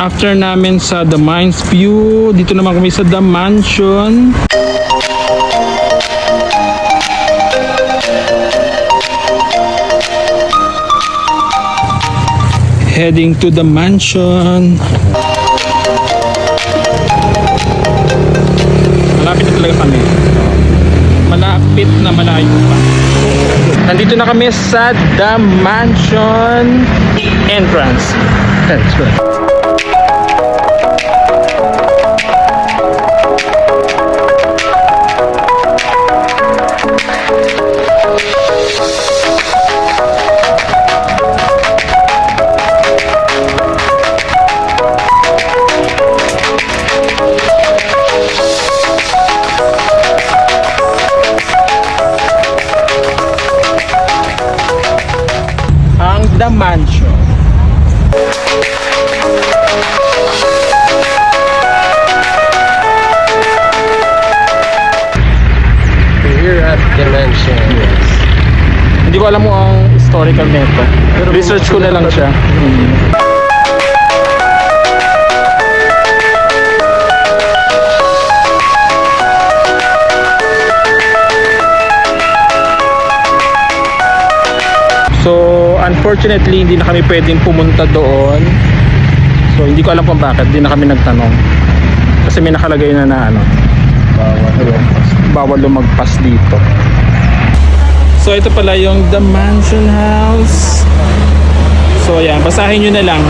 after namin sa The Mines View, dito naman kami sa The Mansion. Heading to the mansion. Malapit na talaga kami. Malapit na malayo pa. Nandito na kami sa The Mansion entrance. That's right. The Mansion. We're at the mansion. Yes. Hindi ko alam mo ang historical nito. Research ko na lang siya. So, unfortunately, hindi na kami pwedeng pumunta doon. So, hindi ko alam kung bakit. Hindi na kami nagtanong. Kasi may nakalagay na ano, bawal lumagpas dito. So, ito pala yung The Mansion House. So, ayan. Basahin nyo na lang.